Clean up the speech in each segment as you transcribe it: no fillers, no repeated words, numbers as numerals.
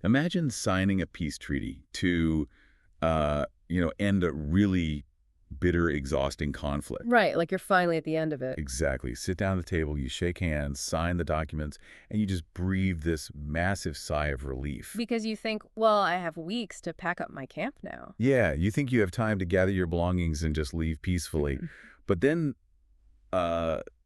Imagine signing a peace treaty to, end a really bitter, exhausting conflict. Right, like you're finally at the end of it. Exactly. Sit down at the table, you shake hands, sign the documents, and you just breathe this massive sigh of relief. Because you think, well, I have weeks to pack up my camp now. Yeah, you think you have time to gather your belongings and just leave peacefully. But then,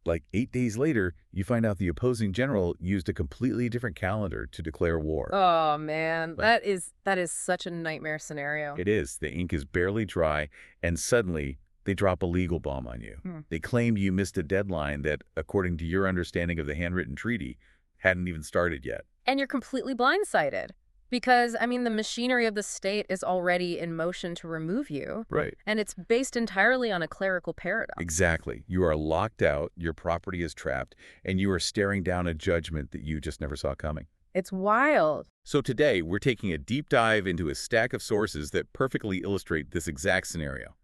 like 8 days later, you find out the opposing general used a completely different calendar to declare war. Oh man, Like, that is such a nightmare scenario. it is. The ink is barely dry, and suddenly they drop a legal bomb on you. Hmm. They claim you missed a deadline that, according to your understanding of the handwritten treaty, hadn't even started yet. And you're completely blindsided. Because, I mean, the machinery of the state is already in motion to remove you. Right. And it's based entirely on a clerical paradox. Exactly. You are locked out, your property is trapped, and you are staring down a judgment that you just never saw coming. It's wild. So today, we're taking a deep dive into a stack of sources that perfectly illustrate this exact scenario.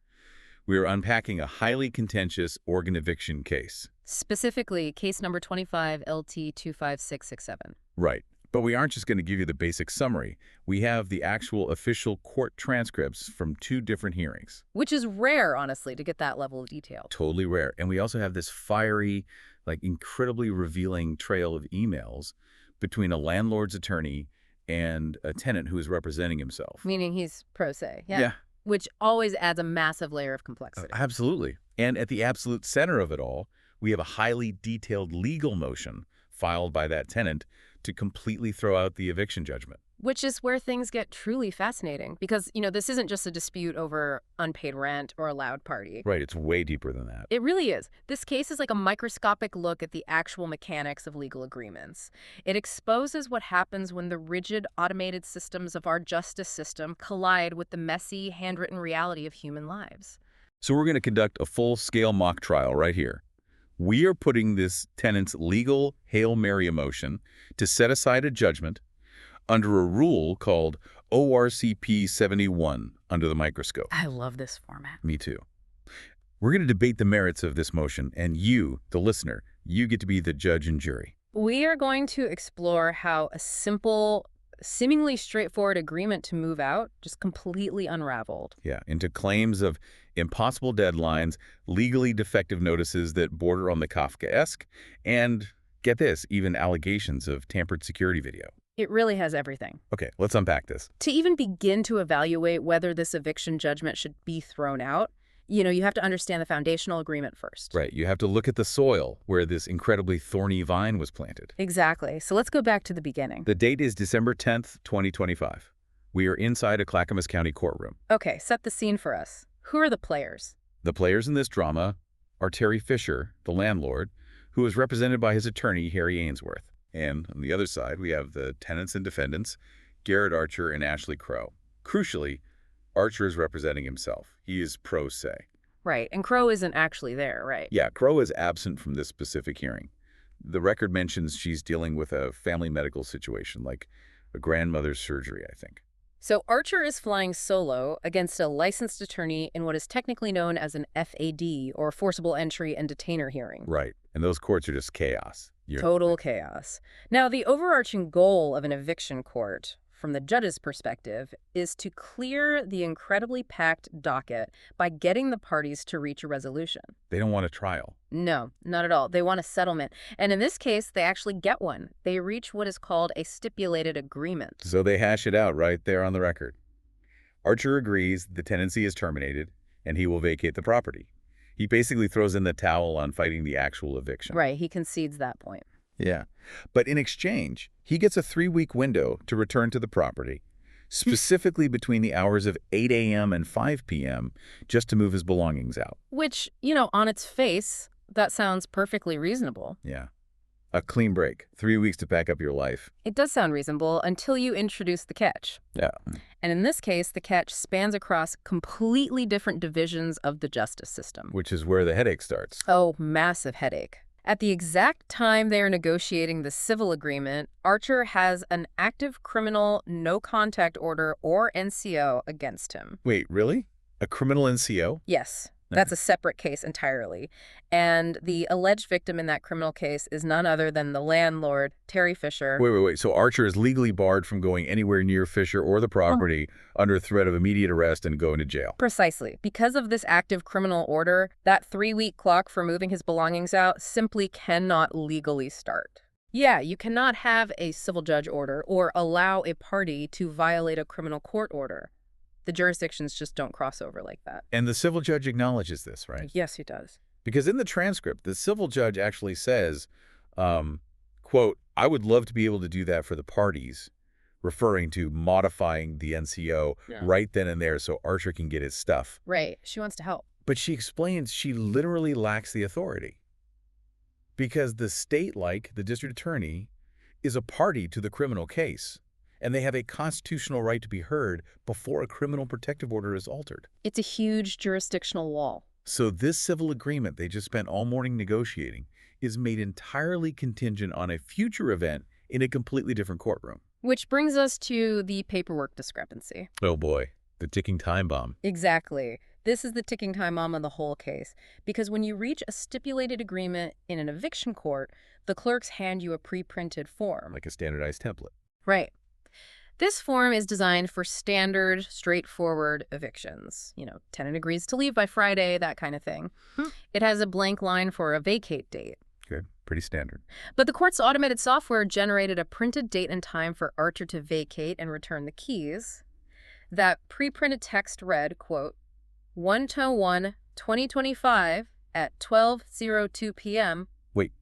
We are unpacking a highly contentious organ eviction case. Specifically, case number 25 LT 25667. Right. But we aren't just going to give you the basic summary. We have the actual official court transcripts from 2 different hearings. Which is rare, honestly, to get that level of detail. Totally rare. And we also have this fiery, incredibly revealing trail of emails between a landlord's attorney and a tenant who is representing himself. Meaning he's pro se. Yeah. Which always adds a massive layer of complexity. Absolutely. And at the absolute center of it all, we have a highly detailed legal motion filed by that tenant to completely throw out the eviction judgment. Which is where things get truly fascinating. Because, this isn't just a dispute over unpaid rent or a loud party. Right, it's way deeper than that. It really is. This case is like a microscopic look at the actual mechanics of legal agreements. It exposes what happens when the rigid, automated systems of our justice system collide with the messy, handwritten reality of human lives. So we're going to conduct a full-scale mock trial right here. We are putting this tenant's legal Hail Mary motion to set aside a judgment under a rule called ORCP 71 under the microscope. I love this format. Me too. We're going to debate the merits of this motion, and you, the listener, you get to be the judge and jury. We are going to explore how a simple, seemingly straightforward agreement to move out just completely unraveled. Yeah, into claims of impossible deadlines, legally defective notices that border on the Kafkaesque, and, get this, even allegations of tampered security video. It really has everything. Okay, let's unpack this. To even begin to evaluate whether this eviction judgment should be thrown out, you have to understand the foundational agreement first. Right, you have to look at the soil where this incredibly thorny vine was planted. Exactly. So let's go back to the beginning. The date is December 10th, 2025. We are inside a Clackamas County courtroom. Okay, set the scene for us. Who are the players? The players in this drama are Terry Fisher, the landlord, who is represented by his attorney, Harry Ainsworth. And on the other side, we have the tenants and defendants, Garrett Archer and Ashley Crow. Crucially, Archer is representing himself. He is pro se. Right, and Crow isn't actually there, right? Yeah, Crow is absent from this specific hearing. The record mentions she's dealing with a family medical situation, like a grandmother's surgery, I think. So Archer is flying solo against a licensed attorney in what is technically known as an FAD, or forcible entry and detainer hearing. Right, and those courts are just chaos. Total chaos. Now, the overarching goal of an eviction court, from the judge's perspective, is to clear the incredibly packed docket by getting the parties to reach a resolution. They don't want a trial. No, not at all. They want a settlement. And in this case, they actually get one. They reach what is called a stipulated agreement. So they hash it out right there on the record. Archer agrees the tenancy is terminated, and he will vacate the property. He basically throws in the towel on fighting the actual eviction. Right, he concedes that point. Yeah. But in exchange, he gets a 3-week window to return to the property, specifically between the hours of 8 a.m. and 5 p.m., just to move his belongings out. Which, on its face, that sounds perfectly reasonable. Yeah. A clean break. 3 weeks to pack up your life. It does sound reasonable until you introduce the catch. Yeah. And in this case, the catch spans across completely different divisions of the justice system. Which is where the headache starts. Oh, massive headache. At the exact time they are negotiating the civil agreement, Archer has an active criminal no-contact order, or NCO, against him. Wait, really? A criminal NCO? Yes. That's a separate case entirely. And the alleged victim in that criminal case is none other than the landlord, Terry Fisher. Wait. So Archer is legally barred from going anywhere near Fisher or the property under threat of immediate arrest and going to jail. Precisely. Because of this active criminal order, that 3-week clock for moving his belongings out simply cannot legally start. Yeah, you cannot have a civil judge order or allow a party to violate a criminal court order. The jurisdictions just don't cross over like that. And the civil judge acknowledges this, right? Yes, he does. Because in the transcript, the civil judge actually says, quote, "I would love to be able to do that for the parties," referring to modifying the NCO right then and there so Archer can get his stuff. Right. She wants to help. But she explains she literally lacks the authority. Because the state, like the district attorney, is a party to the criminal case, and they have a constitutional right to be heard before a criminal protective order is altered. It's a huge jurisdictional wall. So this civil agreement they just spent all morning negotiating is made entirely contingent on a future event in a completely different courtroom. Which brings us to the paperwork discrepancy. Oh boy, the ticking time bomb. Exactly. This is the ticking time bomb of the whole case. Because when you reach a stipulated agreement in an eviction court, the clerks hand you a pre-printed form. Like a standardized template. Right. This form is designed for standard, straightforward evictions. Tenant agrees to leave by Friday, that kind of thing. It has a blank line for a vacate date. Okay, pretty standard. But the court's automated software generated a printed date and time for Archer to vacate and return the keys. That pre-printed text read, quote, 1/1/2025 at 12:02 p.m. Wait,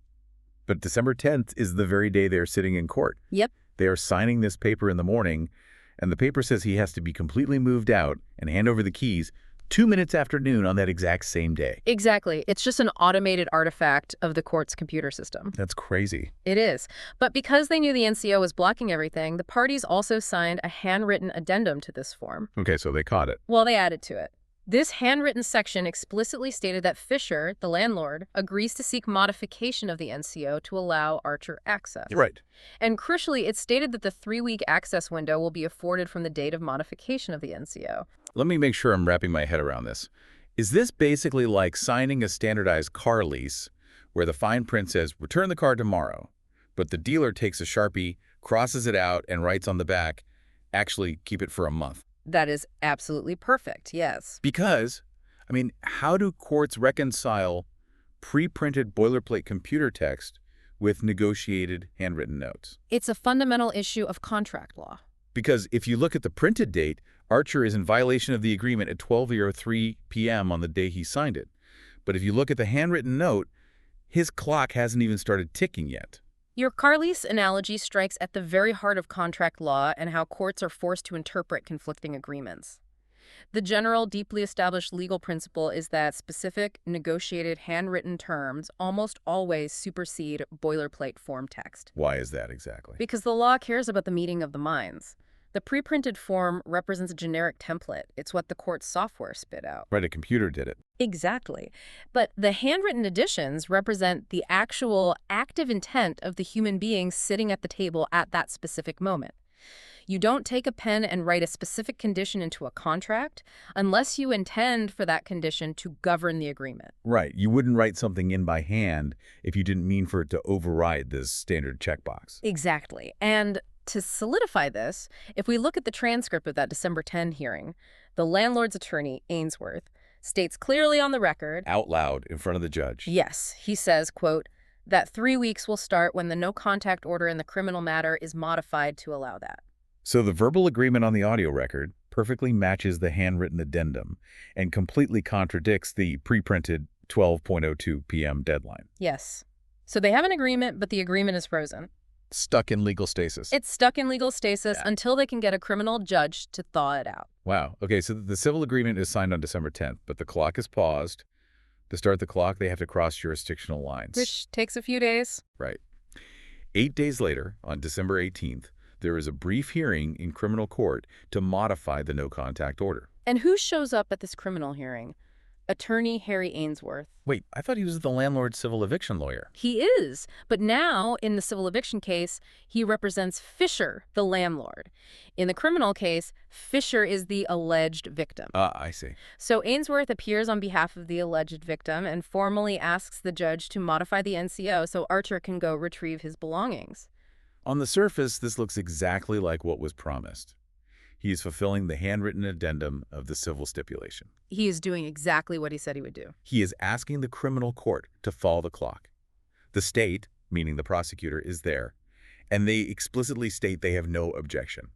but December 10th is the very day they're sitting in court. Yep. They are signing this paper in the morning, and the paper says he has to be completely moved out and hand over the keys 2 minutes after noon on that exact same day. Exactly. It's just an automated artifact of the court's computer system. That's crazy. It is. But because they knew the NCO was blocking everything, the parties also signed a handwritten addendum to this form. Okay, so they caught it. Well, they added to it. This handwritten section explicitly stated that Fisher, the landlord, agrees to seek modification of the NCO to allow Archer access. Right. And crucially, it stated that the 3-week access window will be afforded from the date of modification of the NCO. Let me make sure I'm wrapping my head around this. Is this basically like signing a standardized car lease where the fine print says, return the car tomorrow, but the dealer takes a Sharpie, crosses it out, and writes on the back, actually keep it for a month? That is absolutely perfect, yes. Because, how do courts reconcile pre-printed boilerplate computer text with negotiated handwritten notes? It's a fundamental issue of contract law. Because if you look at the printed date, Archer is in violation of the agreement at 12:03 p.m. on the day he signed it. But if you look at the handwritten note, his clock hasn't even started ticking yet. Your car lease analogy strikes at the very heart of contract law and how courts are forced to interpret conflicting agreements. The general, deeply established legal principle is that specific, negotiated, handwritten terms almost always supersede boilerplate form text. Why is that exactly? Because the law cares about the meeting of the minds. The pre-printed form represents a generic template. It's what the court's software spit out. Right, a computer did it. Exactly. But the handwritten additions represent the actual active intent of the human being sitting at the table at that specific moment. You don't take a pen and write a specific condition into a contract unless you intend for that condition to govern the agreement. Right. You wouldn't write something in by hand if you didn't mean for it to override this standard checkbox. Exactly. And to solidify this, if we look at the transcript of that December 10 hearing, the landlord's attorney, Ainsworth, states clearly on the record, out loud in front of the judge. Yes, he says, quote, that 3 weeks will start when the no-contact order in the criminal matter is modified to allow that. So the verbal agreement on the audio record perfectly matches the handwritten addendum and completely contradicts the pre-printed 12:02 p.m. deadline. Yes. So they have an agreement, but the agreement is frozen. Stuck in legal stasis. It's stuck in legal stasis until they can get a criminal judge to thaw it out. Wow. Okay, so the civil agreement is signed on December 10th, but the clock is paused. To start the clock, they have to cross jurisdictional lines. Which takes a few days. Right. 8 days later, on December 18th, there is a brief hearing in criminal court to modify the no-contact order. And who shows up at this criminal hearing? Attorney Harry Ainsworth. Wait, I thought he was the landlord's civil eviction lawyer. He is, but now, in the civil eviction case, he represents Fisher, the landlord. In the criminal case, Fisher is the alleged victim. I see. So Ainsworth appears on behalf of the alleged victim and formally asks the judge to modify the NCO so Archer can go retrieve his belongings. On the surface, this looks exactly like what was promised. He is fulfilling the handwritten addendum of the civil stipulation. He is doing exactly what he said he would do. He is asking the criminal court to follow the clock. The state, meaning the prosecutor, is there, and they explicitly state they have no objection.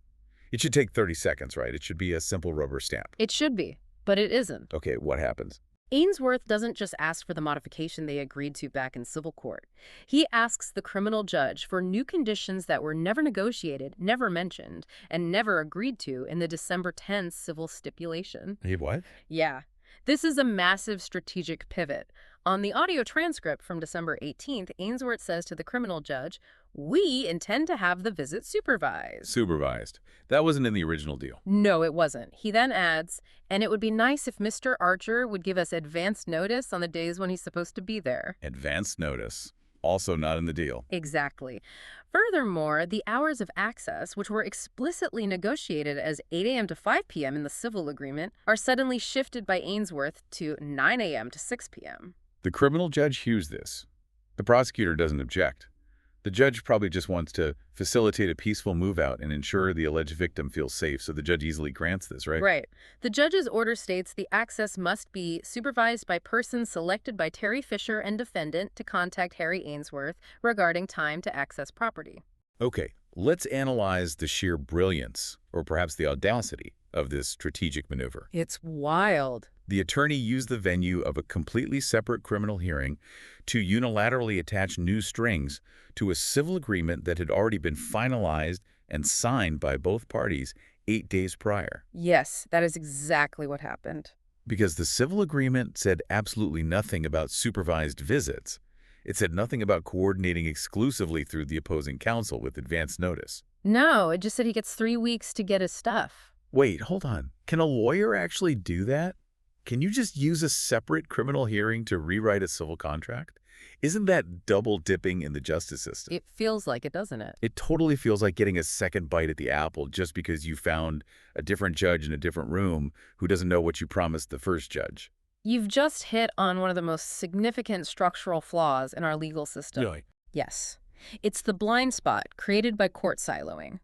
It should take 30 seconds, right? It should be a simple rubber stamp. It should be, but it isn't. Okay, what happens? Ainsworth doesn't just ask for the modification they agreed to back in civil court. He asks the criminal judge for new conditions that were never negotiated, never mentioned, and never agreed to in the December 10th civil stipulation. Hey, what? Yeah. This is a massive strategic pivot. On the audio transcript from December 18th, Ainsworth says to the criminal judge, "We intend to have the visit supervised." Supervised. That wasn't in the original deal. No, it wasn't. He then adds, "And it would be nice if Mr. Archer would give us advance notice on the days when he's supposed to be there." Advance notice. Also not in the deal. Exactly. Furthermore, the hours of access, which were explicitly negotiated as 8 a.m. to 5 p.m. in the civil agreement, are suddenly shifted by Ainsworth to 9 a.m. to 6 p.m. The criminal judge hears this. The prosecutor doesn't object. The judge probably just wants to facilitate a peaceful move-out and ensure the alleged victim feels safe, so the judge easily grants this, right? Right. The judge's order states the access must be supervised by persons selected by Terry Fisher and defendant to contact Harry Ainsworth regarding time to access property. Okay, let's analyze the sheer brilliance, or perhaps the audacity, of this strategic maneuver. It's wild. The attorney used the venue of a completely separate criminal hearing to unilaterally attach new strings to a civil agreement that had already been finalized and signed by both parties 8 days prior. Yes, that is exactly what happened. Because the civil agreement said absolutely nothing about supervised visits. It said nothing about coordinating exclusively through the opposing counsel with advance notice. No, it just said he gets 3 weeks to get his stuff. Wait, hold on. Can a lawyer actually do that? Can you just use a separate criminal hearing to rewrite a civil contract? Isn't that double dipping in the justice system? It feels like it, doesn't it? It totally feels like getting a second bite at the apple just because you found a different judge in a different room who doesn't know what you promised the first judge. You've just hit on one of the most significant structural flaws in our legal system. Really? Yes. It's the blind spot created by court siloing.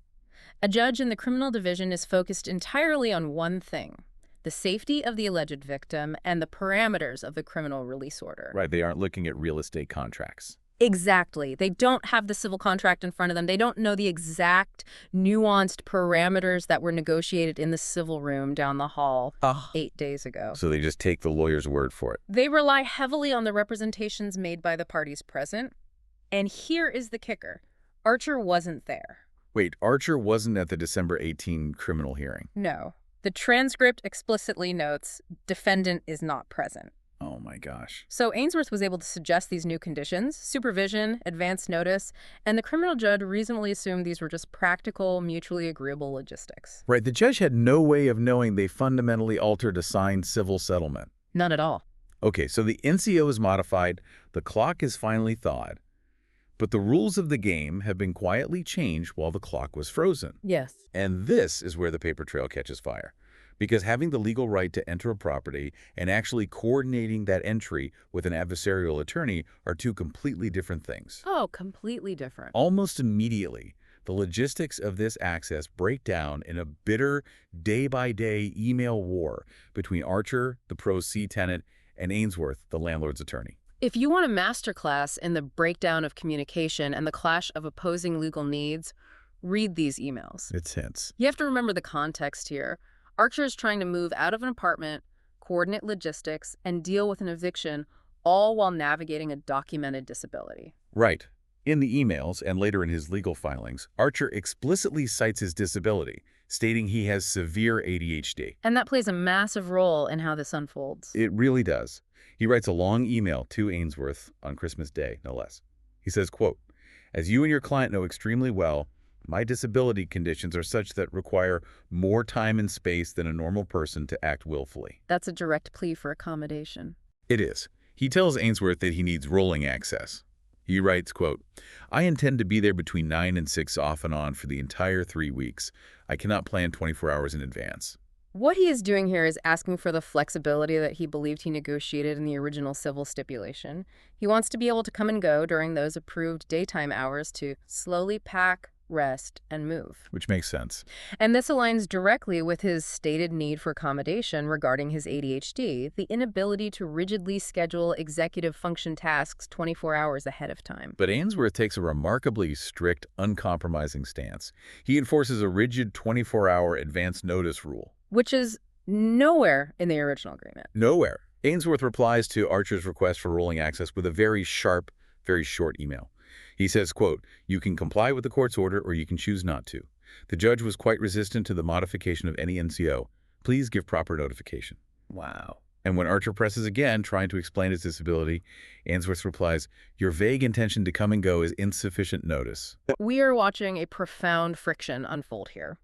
A judge in the criminal division is focused entirely on one thing: the safety of the alleged victim and the parameters of the criminal release order. Right, they aren't looking at real estate contracts. Exactly. They don't have the civil contract in front of them. They don't know the exact nuanced parameters that were negotiated in the civil room down the hall 8 days ago. So they just take the lawyer's word for it. They rely heavily on the representations made by the parties present. And here is the kicker. Archer wasn't there. Wait, Archer wasn't at the December 18 criminal hearing. No. The transcript explicitly notes defendant is not present. Oh my gosh. So Ainsworth was able to suggest these new conditions: supervision, advance notice, and the criminal judge reasonably assumed these were just practical, mutually agreeable logistics. Right, the judge had no way of knowing they fundamentally altered a signed civil settlement. None at all. Okay, so the NCO is modified, the clock is finally thawed, but the rules of the game have been quietly changed while the clock was frozen. Yes. And this is where the paper trail catches fire. Because having the legal right to enter a property and actually coordinating that entry with an adversarial attorney are two completely different things. Oh, completely different. Almost immediately, the logistics of this access break down in a bitter, day-by-day email war between Archer, the pro C tenant, and Ainsworth, the landlord's attorney. If you want a masterclass in the breakdown of communication and the clash of opposing legal needs, read these emails. It's hints. You have to remember the context here. Archer is trying to move out of an apartment, coordinate logistics, and deal with an eviction, all while navigating a documented disability. Right. In the emails, and later in his legal filings, Archer explicitly cites his disability, stating he has severe ADHD. And that plays a massive role in how this unfolds. It really does. He writes a long email to Ainsworth on Christmas Day, no less. He says, quote, "As you and your client know extremely well, My disability conditions are such that require more time and space than a normal person to act willfully. That's a direct plea for accommodation. It is. He tells Ainsworth that he needs rolling access. He writes, quote, I intend to be there between 9 and 6 off and on for the entire 3 weeks. I cannot plan 24 hours in advance. What he is doing here is asking for the flexibility that he believed he negotiated in the original civil stipulation. He wants to be able to come and go during those approved daytime hours to slowly pack, rest, and move. Which makes sense. And this aligns directly with his stated need for accommodation regarding his ADHD, the inability to rigidly schedule executive function tasks 24 hours ahead of time. But Ainsworth takes a remarkably strict, uncompromising stance. He enforces a rigid 24-hour advance notice rule. Which is nowhere in the original agreement. Nowhere. Ainsworth replies to Archer's request for rolling access with a very sharp, very short email. He says, quote, you can comply with the court's order or you can choose not to. The judge was quite resistant to the modification of any NCO. Please give proper notification. Wow. And when Archer presses again, trying to explain his disability, Ainsworth replies, your vague intention to come and go is insufficient notice. We are watching a profound friction unfold here.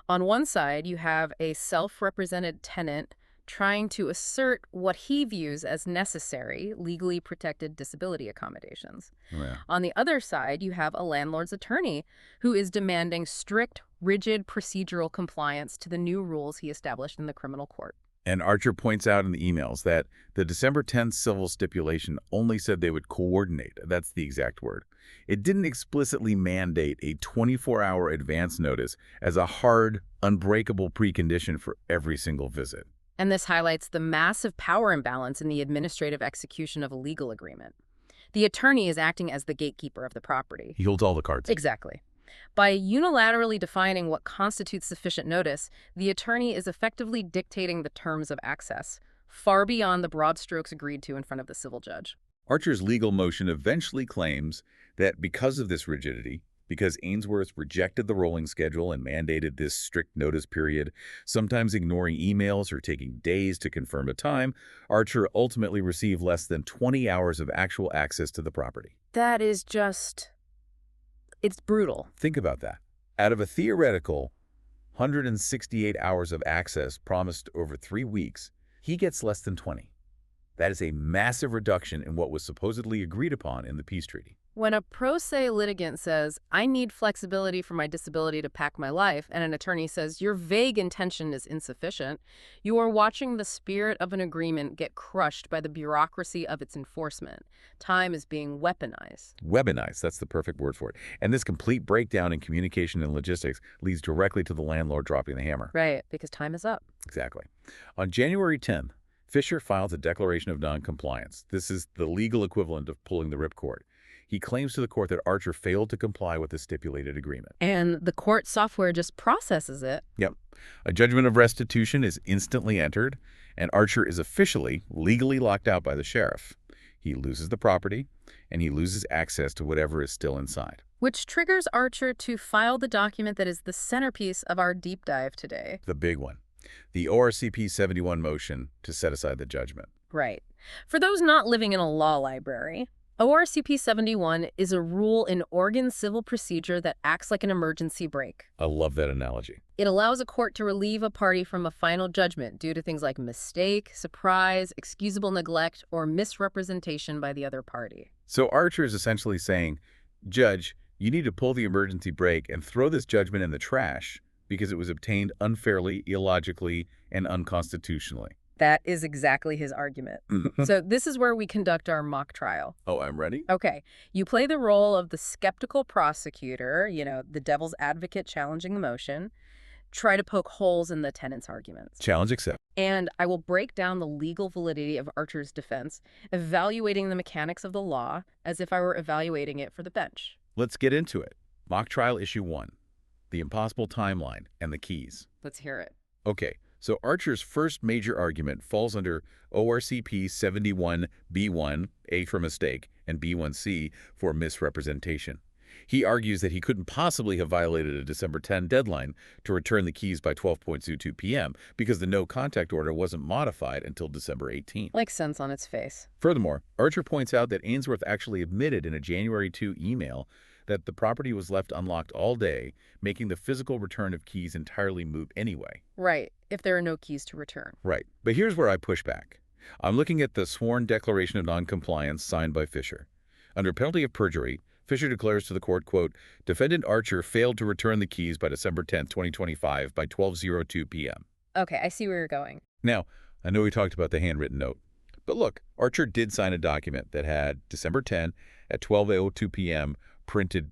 On one side, you have a self-represented tenant trying to assert what he views as necessary, legally protected disability accommodations. Yeah. On the other side, you have a landlord's attorney who is demanding strict, rigid procedural compliance to the new rules he established in the criminal court. And Archer points out in the emails that the December 10th civil stipulation only said they would coordinate. That's the exact word. It didn't explicitly mandate a 24-hour advance notice as a hard, unbreakable precondition for every single visit. And this highlights the massive power imbalance in the administrative execution of a legal agreement. The attorney is acting as the gatekeeper of the property. He holds all the cards. Exactly. By unilaterally defining what constitutes sufficient notice, the attorney is effectively dictating the terms of access, far beyond the broad strokes agreed to in front of the civil judge. Archer's legal motion eventually claims that because of this rigidity, because Ainsworth rejected the rolling schedule and mandated this strict notice period, sometimes ignoring emails or taking days to confirm a time, Archer ultimately received less than 20 hours of actual access to the property. That is just... it's brutal. Think about that. Out of a theoretical 168 hours of access promised over 3 weeks, he gets less than 20. That is a massive reduction in what was supposedly agreed upon in the peace treaty. When a pro se litigant says, I need flexibility for my disability to pack my life, and an attorney says, your vague intention is insufficient, you are watching the spirit of an agreement get crushed by the bureaucracy of its enforcement. Time is being weaponized. Weaponized, that's the perfect word for it. And this complete breakdown in communication and logistics leads directly to the landlord dropping the hammer. Right, because time is up. Exactly. On January 10th, Fisher files a declaration of noncompliance. This is the legal equivalent of pulling the ripcord. He claims to the court that Archer failed to comply with the stipulated agreement. And the court software just processes it. Yep. A judgment of restitution is instantly entered, and Archer is officially legally locked out by the sheriff. He loses the property, and he loses access to whatever is still inside. Which triggers Archer to file the document that is the centerpiece of our deep dive today. The big one. The ORCP 71 motion to set aside the judgment. Right. For those not living in a law library, ORCP 71 is a rule in Oregon civil procedure that acts like an emergency brake. I love that analogy. It allows a court to relieve a party from a final judgment due to things like mistake, surprise, excusable neglect, or misrepresentation by the other party. So Archer is essentially saying, Judge, you need to pull the emergency brake and throw this judgment in the trash because it was obtained unfairly, illogically, and unconstitutionally. That is exactly his argument. So this is where we conduct our mock trial. Oh, I'm ready? Okay, you play the role of the skeptical prosecutor, the devil's advocate challenging the motion, try to poke holes in the tenant's arguments. Challenge accepted. And I will break down the legal validity of Archer's defense, evaluating the mechanics of the law as if I were evaluating it for the bench. Let's get into it. Mock trial issue 1. The impossible timeline and the keys. Let's hear it. Okay. So Archer's first major argument falls under ORCP 71B1, A for mistake, and B1C for misrepresentation. He argues that he couldn't possibly have violated a December 10 deadline to return the keys by 12:22 p.m. because the no-contact order wasn't modified until December 18. Like sense on its face. Furthermore, Archer points out that Ainsworth actually admitted in a January 2 email that the property was left unlocked all day, making the physical return of keys entirely moot anyway. Right, if there are no keys to return. Right. But here's where I push back. I'm looking at the sworn declaration of noncompliance signed by Fisher. Under penalty of perjury, Fisher declares to the court, quote, "Defendant Archer failed to return the keys by December 10, 2025 by 12:02 p.m." Okay, I see where you're going. Now, I know we talked about the handwritten note, but look, Archer did sign a document that had December 10 at 12:02 p.m. printed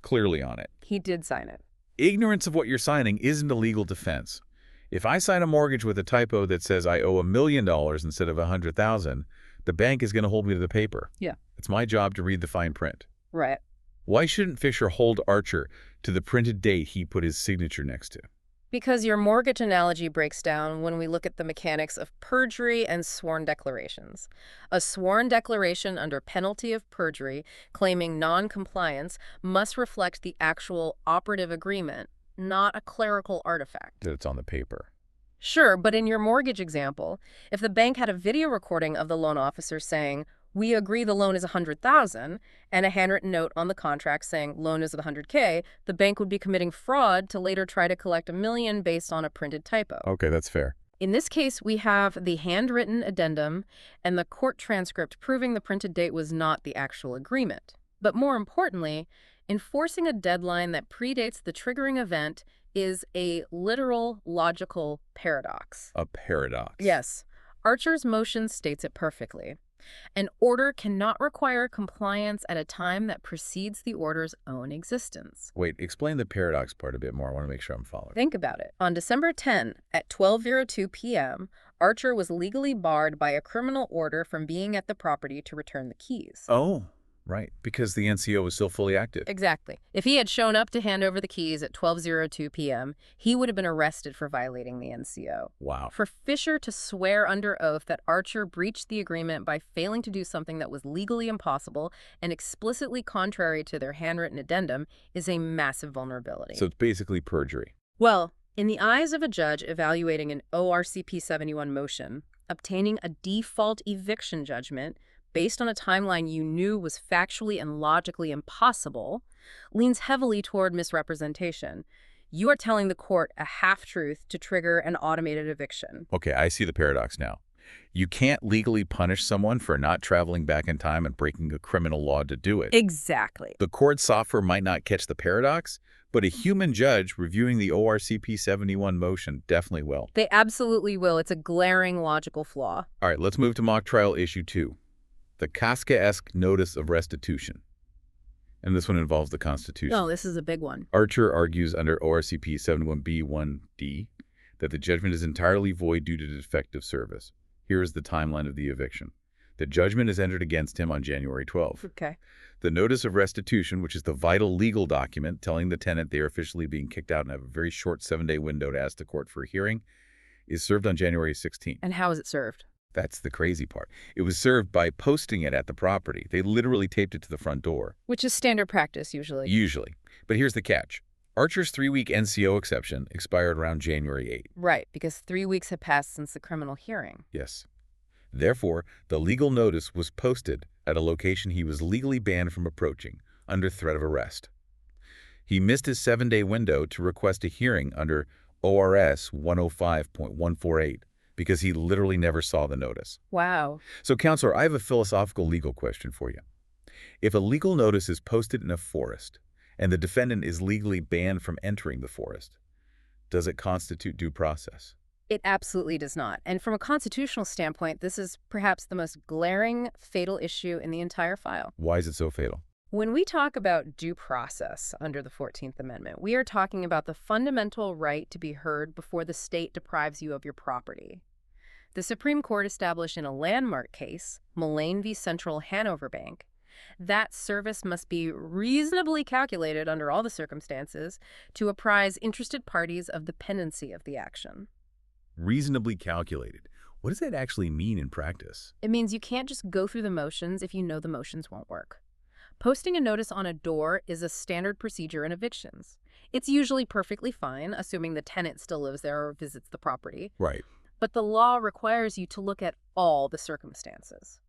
clearly on it. He did sign it. Ignorance of what you're signing isn't a legal defense. If I sign a mortgage with a typo that says I owe $1 million instead of $100,000, the bank is going to hold me to the paper. Yeah. It's my job to read the fine print. Right. Why shouldn't Fisher hold Archer to the printed date he put his signature next to? Because your mortgage analogy breaks down when we look at the mechanics of perjury and sworn declarations. A sworn declaration under penalty of perjury claiming non-compliance must reflect the actual operative agreement, not a clerical artifact. That it's on the paper. Sure, but in your mortgage example, if the bank had a video recording of the loan officer saying, "We agree the loan is $100,000, and a handwritten note on the contract saying loan is $100K, the bank would be committing fraud to later try to collect $1 million based on a printed typo. Okay, that's fair. In this case, we have the handwritten addendum and the court transcript proving the printed date was not the actual agreement. But more importantly, enforcing a deadline that predates the triggering event is a literal logical paradox. A paradox. Yes, Archer's motion states it perfectly. An order cannot require compliance at a time that precedes the order's own existence. Wait, explain the paradox part a bit more. I want to make sure I'm following. Think about it. On December 10 at 12:02 p.m., Archer was legally barred by a criminal order from being at the property to return the keys. Oh, right, because the NCO was still fully active. Exactly. If he had shown up to hand over the keys at 12:02 p.m., he would have been arrested for violating the NCO. Wow. For Fisher to swear under oath that Archer breached the agreement by failing to do something that was legally impossible and explicitly contrary to their handwritten addendum is a massive vulnerability. So it's basically perjury. Well, in the eyes of a judge evaluating an ORCP 71 motion, obtaining a default eviction judgment based on a timeline you knew was factually and logically impossible leans heavily toward misrepresentation. You are telling the court a half-truth to trigger an automated eviction. Okay, I see the paradox now. You can't legally punish someone for not traveling back in time and breaking a criminal law to do it. Exactly. The court software might not catch the paradox, but a human judge reviewing the ORCP 71 motion definitely will. They absolutely will. It's a glaring logical flaw. All right, let's move to mock trial issue 2. The Kafkaesque Notice of Restitution. And this one involves the Constitution. No, this is a big one. Archer argues under ORCP 71B1D that the judgment is entirely void due to defective service. Here is the timeline of the eviction. The judgment is entered against him on January 12th. Okay. The Notice of Restitution, which is the vital legal document telling the tenant they are officially being kicked out and have a very short 7-day window to ask the court for a hearing, is served on January 16th. And how is it served? That's the crazy part. It was served by posting it at the property. They literally taped it to the front door. Which is standard practice, usually. Usually. But here's the catch. Archer's 3-week NCO exception expired around January 8. Right, because 3 weeks had passed since the criminal hearing. Yes. Therefore, the legal notice was posted at a location he was legally banned from approaching, under threat of arrest. He missed his 7-day window to request a hearing under ORS 105.148 because he literally never saw the notice. Wow. So, counselor, I have a philosophical legal question for you. If a legal notice is posted in a forest and the defendant is legally banned from entering the forest, does it constitute due process? It absolutely does not. And from a constitutional standpoint, this is perhaps the most glaring, fatal issue in the entire file. Why is it so fatal? When we talk about due process under the 14th Amendment, we are talking about the fundamental right to be heard before the state deprives you of your property. The Supreme Court established in a landmark case, Mullane v. Central Hanover Bank, that service must be reasonably calculated under all the circumstances to apprise interested parties of the pendency of the action. Reasonably calculated. What does that actually mean in practice? It means you can't just go through the motions if you know the motions won't work. Posting a notice on a door is a standard procedure in evictions. It's usually perfectly fine, assuming the tenant still lives there or visits the property. Right. But the law requires you to look at all the circumstances.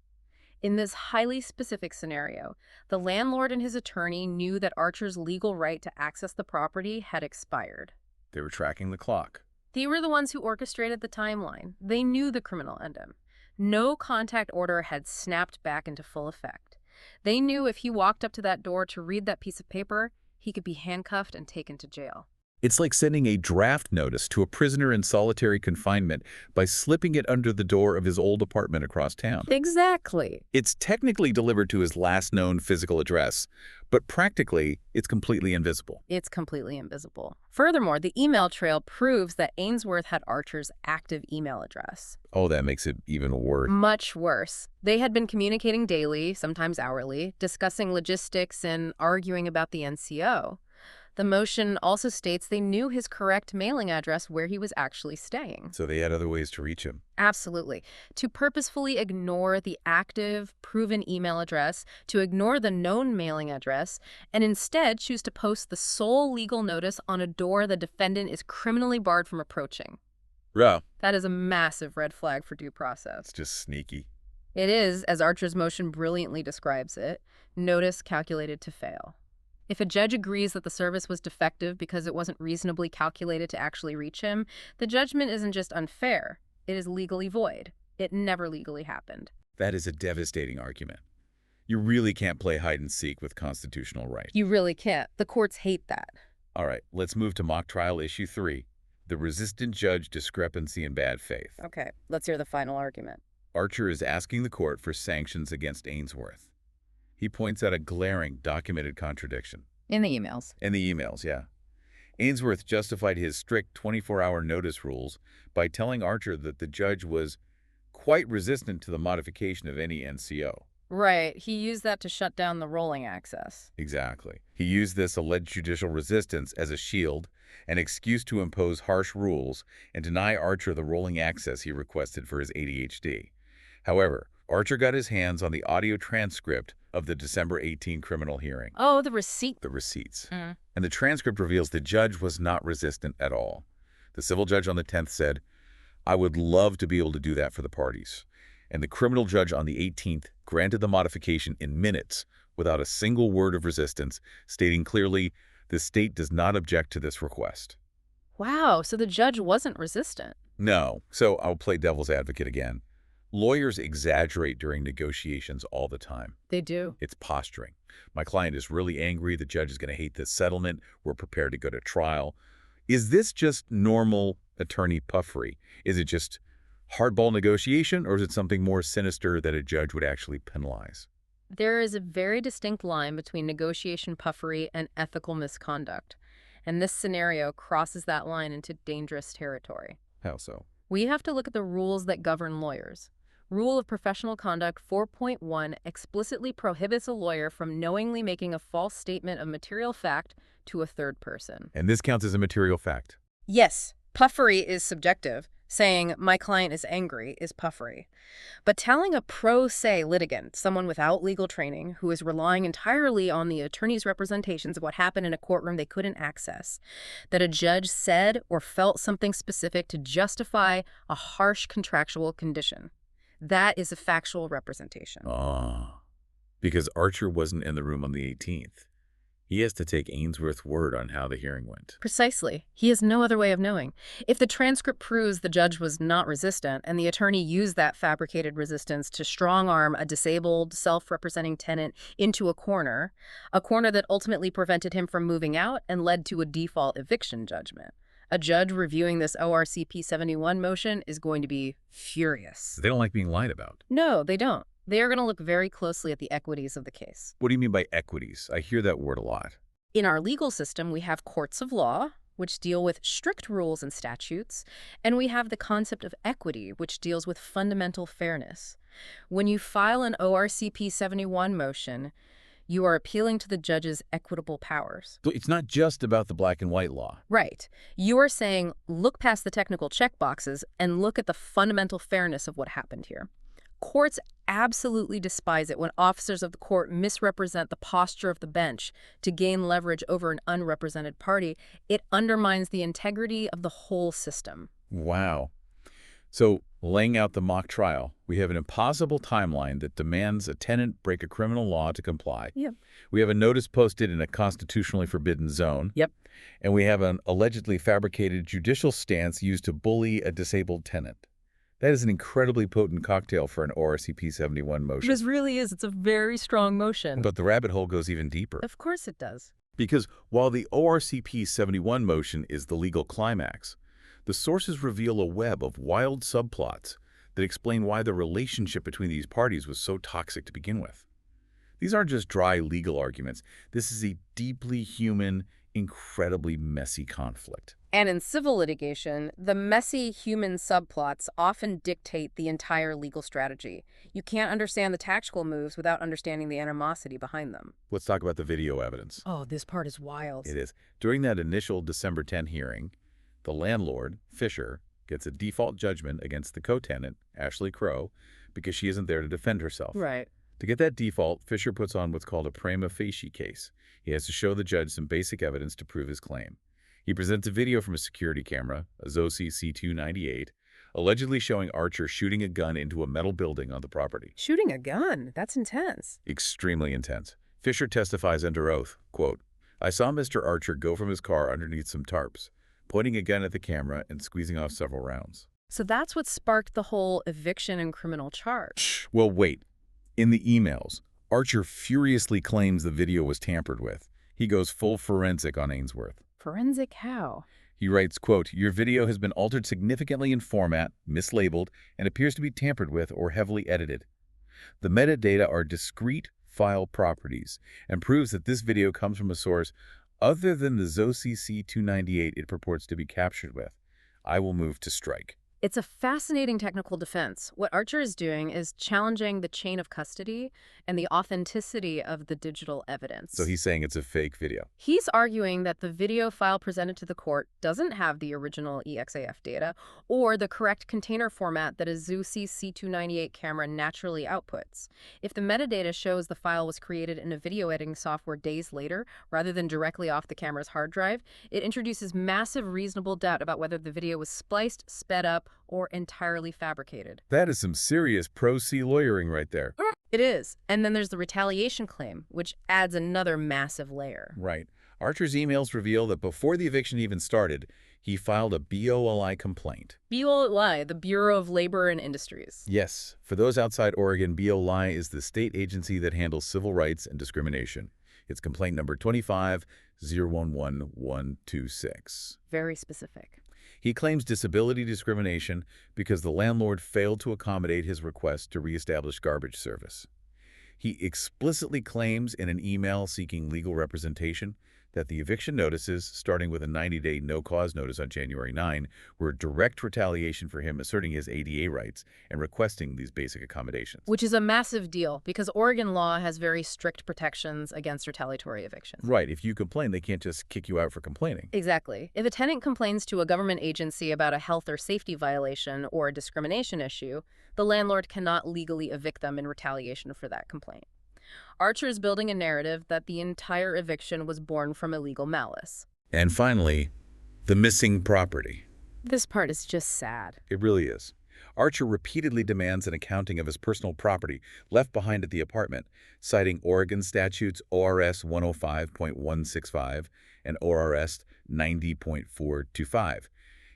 In this highly specific scenario, the landlord and his attorney knew that Archer's legal right to access the property had expired. They were tracking the clock. They were the ones who orchestrated the timeline. They knew the criminal endem. No contact order had snapped back into full effect. They knew if he walked up to that door to read that piece of paper, he could be handcuffed and taken to jail. It's like sending a draft notice to a prisoner in solitary confinement by slipping it under the door of his old apartment across town. Exactly. It's technically delivered to his last known physical address, but practically, it's completely invisible. It's completely invisible. Furthermore, the email trail proves that Ainsworth had Archer's active email address. Oh, that makes it even worse. Much worse. They had been communicating daily, sometimes hourly, discussing logistics and arguing about the NCO. The motion also states they knew his correct mailing address where he was actually staying. So they had other ways to reach him. Absolutely. To purposefully ignore the active, proven email address, to ignore the known mailing address, and instead choose to post the sole legal notice on a door the defendant is criminally barred from approaching. Yeah. That is a massive red flag for due process. It's just sneaky. It is, as Archer's motion brilliantly describes it, notice calculated to fail. If a judge agrees that the service was defective because it wasn't reasonably calculated to actually reach him, the judgment isn't just unfair, it is legally void. It never legally happened. That is a devastating argument. You really can't play hide and seek with constitutional right. You really can't. The courts hate that. All right, let's move to mock trial issue 3, the resistant judge discrepancy in bad faith. Okay, let's hear the final argument. Archer is asking the court for sanctions against Ainsworth. He points out a glaring documented contradiction. In the emails. In the emails, yeah. Ainsworth justified his strict 24-hour notice rules by telling Archer that the judge was quite resistant to the modification of any NCO. Right, he used that to shut down the rolling access. Exactly. He used this alleged judicial resistance as a shield, an excuse to impose harsh rules and deny Archer the rolling access he requested for his ADHD. However, Archer got his hands on the audio transcript of the December 18 criminal hearing. Oh, the receipt. The receipts. Mm. And the transcript reveals the judge was not resistant at all. The civil judge on the 10th said, "I would love to be able to do that for the parties." And the criminal judge on the 18th granted the modification in minutes without a single word of resistance, stating clearly, the state does not object to this request. Wow, so the judge wasn't resistant. No, so I'll play devil's advocate again. Lawyers exaggerate during negotiations all the time. They do. It's posturing. My client is really angry. The judge is going to hate this settlement. We're prepared to go to trial. Is this just normal attorney puffery? Is it just hardball negotiation, or is it something more sinister that a judge would actually penalize? There is a very distinct line between negotiation puffery and ethical misconduct, and this scenario crosses that line into dangerous territory. How so? We have to look at the rules that govern lawyers. Rule of Professional Conduct 4.1 explicitly prohibits a lawyer from knowingly making a false statement of material fact to a third person. And this counts as a material fact. Yes, puffery is subjective. Saying, my client is angry, is puffery. But telling a pro se litigant, someone without legal training, who is relying entirely on the attorney's representations of what happened in a courtroom they couldn't access, that a judge said or felt something specific to justify a harsh contractual condition, that is a factual representation. Because Archer wasn't in the room on the 18th. He has to take Ainsworth's word on how the hearing went. Precisely. He has no other way of knowing. If the transcript proves the judge was not resistant and the attorney used that fabricated resistance to strong-arm a disabled, self-representing tenant into a corner that ultimately prevented him from moving out and led to a default eviction judgment, a judge reviewing this ORCP 71 motion is going to be furious. They don't like being lied about. No, they don't. They are going to look very closely at the equities of the case. What do you mean by equities? I hear that word a lot. In our legal system, we have courts of law, which deal with strict rules and statutes, and we have the concept of equity, which deals with fundamental fairness. When you file an ORCP 71 motion, you are appealing to the judge's equitable powers. So it's not just about the black and white law. Right. You are saying, look past the technical checkboxes and look at the fundamental fairness of what happened here. Courts absolutely despise it when officers of the court misrepresent the posture of the bench to gain leverage over an unrepresented party. It undermines the integrity of the whole system. Wow. So Laying out the mock trial, we have an impossible timeline that demands a tenant break a criminal law to comply. Yep. We have a notice posted in a constitutionally forbidden zone. Yep. And we have an allegedly fabricated judicial stance used to bully a disabled tenant. That is an incredibly potent cocktail for an ORCP 71 motion. This really is. It's a very strong motion. But the rabbit hole goes even deeper. Of course it does. Because while the ORCP 71 motion is the legal climax, the sources reveal a web of wild subplots that explain why the relationship between these parties was so toxic to begin with. These aren't just dry legal arguments. This is a deeply human, incredibly messy conflict. And in civil litigation, the messy human subplots often dictate the entire legal strategy. You can't understand the tactical moves without understanding the animosity behind them. Let's talk about the video evidence. Oh, this part is wild. It is. During that initial December 10 hearing, the landlord, Fisher, gets a default judgment against the co-tenant, Ashley Crow, because she isn't there to defend herself. Right. To get that default, Fisher puts on what's called a prima facie case. He has to show the judge some basic evidence to prove his claim. He presents a video from a security camera, a Zosi C298, allegedly showing Archer shooting a gun into a metal building on the property. Shooting a gun? That's intense. Extremely intense. Fisher testifies under oath, quote, "I saw Mr. Archer go from his car underneath some tarps, pointing a gun at the camera and squeezing off several rounds." So that's what sparked the whole eviction and criminal charge. Well, wait. In the emails, Archer furiously claims the video was tampered with. He goes full forensic on Ainsworth. Forensic how? He writes, quote, "Your video has been altered significantly in format, mislabeled, and appears to be tampered with or heavily edited. The metadata are discrete file properties and proves that this video comes from a source other than the Zosi C298 it purports to be captured with. I will move to strike." It's a fascinating technical defense. What Archer is doing is challenging the chain of custody and the authenticity of the digital evidence. So he's saying it's a fake video. He's arguing that the video file presented to the court doesn't have the original EXAF data or the correct container format that a Zosi C298 camera naturally outputs. If the metadata shows the file was created in a video editing software days later, rather than directly off the camera's hard drive, it introduces massive reasonable doubt about whether the video was spliced, sped up, or entirely fabricated. That is some serious pro-C lawyering right there. It is. And then there's the retaliation claim, which adds another massive layer. Right. Archer's emails reveal that before the eviction even started, he filed a BOLI complaint. BOLI, the Bureau of Labor and Industries. Yes. For those outside Oregon, BOLI is the state agency that handles civil rights and discrimination. It's complaint number 25-011126. Very specific. He claims disability discrimination because the landlord failed to accommodate his request to reestablish garbage service. He explicitly claims in an email seeking legal representation that the eviction notices, starting with a 90-day no-cause notice on January 9, were direct retaliation for him asserting his ADA rights and requesting these basic accommodations. Which is a massive deal because Oregon law has very strict protections against retaliatory evictions. Right. If you complain, they can't just kick you out for complaining. Exactly. If a tenant complains to a government agency about a health or safety violation or a discrimination issue, the landlord cannot legally evict them in retaliation for that complaint. Archer is building a narrative that the entire eviction was born from illegal malice. And finally, the missing property. This part is just sad. It really is. Archer repeatedly demands an accounting of his personal property left behind at the apartment, citing Oregon statutes ORS 105.165 and ORS 90.425.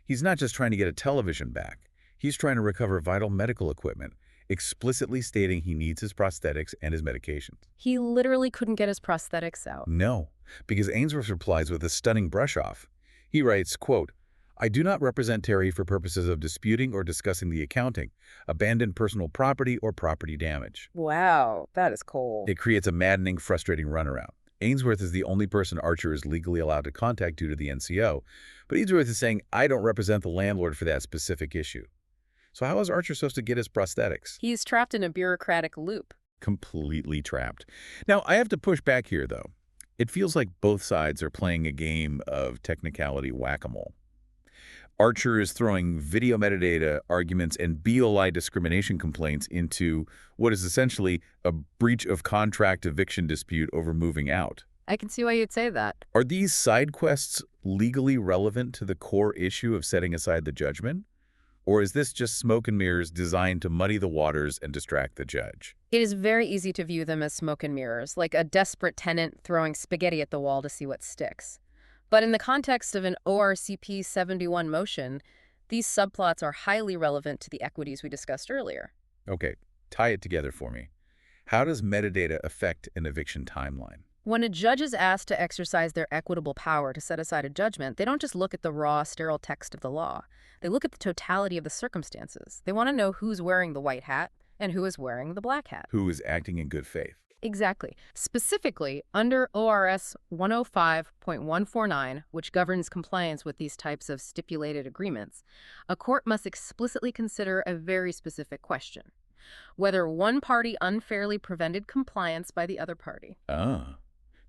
He's not just trying to get a television back. He's trying to recover vital medical equipment, explicitly stating he needs his prosthetics and his medications. He literally couldn't get his prosthetics out. No, because Ainsworth replies with a stunning brush-off. He writes, quote, "I do not represent Terry for purposes of disputing or discussing the accounting, abandoned personal property, or property damage." Wow, that is cold. It creates a maddening, frustrating runaround. Ainsworth is the only person Archer is legally allowed to contact due to the NCO, but Ainsworth is saying, "I don't represent the landlord for that specific issue." So how is Archer supposed to get his prosthetics? He's trapped in a bureaucratic loop. Completely trapped. Now, I have to push back here, though. It feels like both sides are playing a game of technicality whack-a-mole. Archer is throwing video metadata arguments and BOLI discrimination complaints into what is essentially a breach of contract eviction dispute over moving out. I can see why you'd say that. Are these side quests legally relevant to the core issue of setting aside the judgment? Or is this just smoke and mirrors designed to muddy the waters and distract the judge? It is very easy to view them as smoke and mirrors, like a desperate tenant throwing spaghetti at the wall to see what sticks. But in the context of an ORCP 71 motion, these subplots are highly relevant to the equities we discussed earlier. Okay, tie it together for me. How does metadata affect an eviction timeline? When a judge is asked to exercise their equitable power to set aside a judgment, they don't just look at the raw, sterile text of the law. They look at the totality of the circumstances. They want to know who's wearing the white hat and who is wearing the black hat. Who is acting in good faith? Exactly. Specifically, under ORS 105.149, which governs compliance with these types of stipulated agreements, a court must explicitly consider a very specific question: whether one party unfairly prevented compliance by the other party. Ah.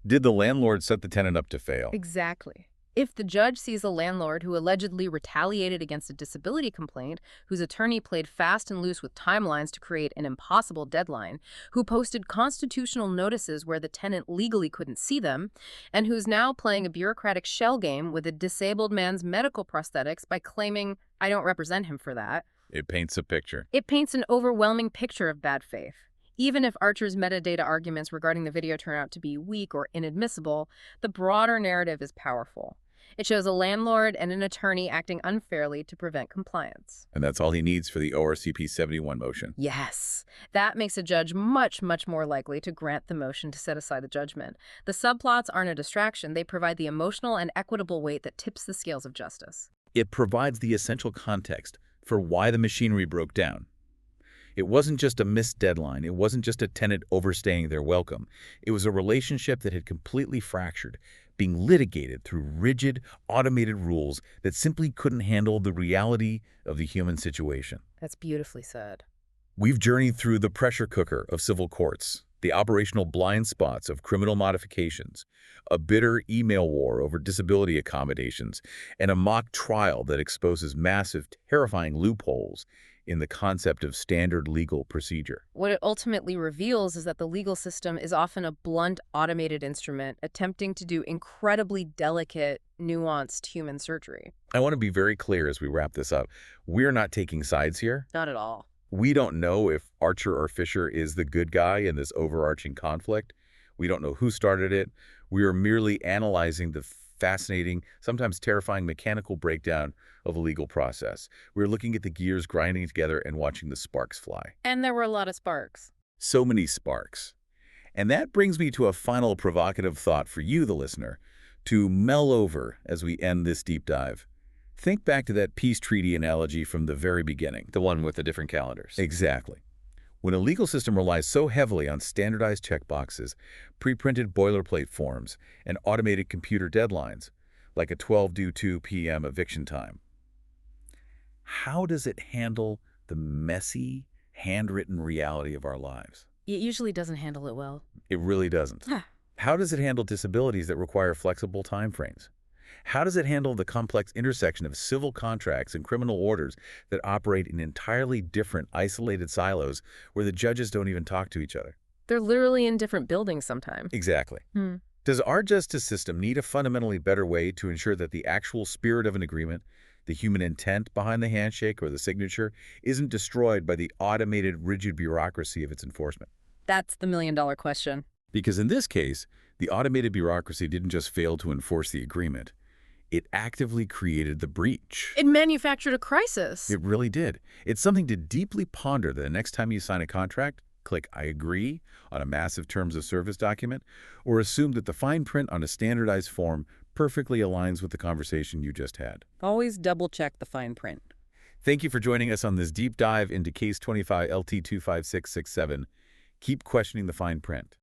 Did the landlord set the tenant up to fail? Exactly. If the judge sees a landlord who allegedly retaliated against a disability complaint, whose attorney played fast and loose with timelines to create an impossible deadline, who posted constitutional notices where the tenant legally couldn't see them, and who's now playing a bureaucratic shell game with a disabled man's medical prosthetics by claiming, "I don't represent him for that," It paints a picture. it paints an overwhelming picture of bad faith. Even if Archer's metadata arguments regarding the video turn out to be weak or inadmissible, the broader narrative is powerful. It shows a landlord and an attorney acting unfairly to prevent compliance. And that's all he needs for the ORCP 71 motion. Yes, that makes a judge much, much more likely to grant the motion to set aside the judgment. The subplots aren't a distraction. They provide the emotional and equitable weight that tips the scales of justice. It provides the essential context for why the machinery broke down. It wasn't just a missed deadline. It wasn't just a tenant overstaying their welcome. It was a relationship that had completely fractured, being litigated through rigid, automated rules that simply couldn't handle the reality of the human situation. That's beautifully said. We've journeyed through the pressure cooker of civil courts, the operational blind spots of criminal modifications, a bitter email war over disability accommodations, and a mock trial that exposes massive, terrifying loopholes in the concept of standard legal procedure. What it ultimately reveals is that the legal system is often a blunt, automated instrument attempting to do incredibly delicate, nuanced human surgery. I want to be very clear as we wrap this up. We're not taking sides here. Not at all. We don't know if Archer or Fisher is the good guy in this overarching conflict. We don't know who started it. We are merely analyzing the fascinating, sometimes terrifying mechanical breakdown of a legal process. We're looking at the gears grinding together and watching the sparks fly. And there were a lot of sparks. So many sparks. And that brings me to a final provocative thought for you, the listener, to mull over as we end this deep dive. Think back to that peace treaty analogy from the very beginning. The one with the different calendars. Exactly. When a legal system relies so heavily on standardized checkboxes, pre-printed boilerplate forms, and automated computer deadlines, like a 12:02 p.m. eviction time, how does it handle the messy, handwritten reality of our lives? It usually doesn't handle it well. It really doesn't. How does it handle disabilities that require flexible timeframes? How does it handle the complex intersection of civil contracts and criminal orders that operate in entirely different, isolated silos where the judges don't even talk to each other? They're literally in different buildings sometimes. Exactly. Does our justice system need a fundamentally better way to ensure that the actual spirit of an agreement, the human intent behind the handshake or the signature, isn't destroyed by the automated, rigid bureaucracy of its enforcement? That's the million-dollar question. Because in this case, the automated bureaucracy didn't just fail to enforce the agreement. It actively created the breach. It manufactured a crisis. It really did. It's something to deeply ponder the next time you sign a contract, click I agree on a massive terms of service document, or assume that the fine print on a standardized form perfectly aligns with the conversation you just had. Always double-check the fine print. Thank you for joining us on this deep dive into Case 25 LT25667. Keep questioning the fine print.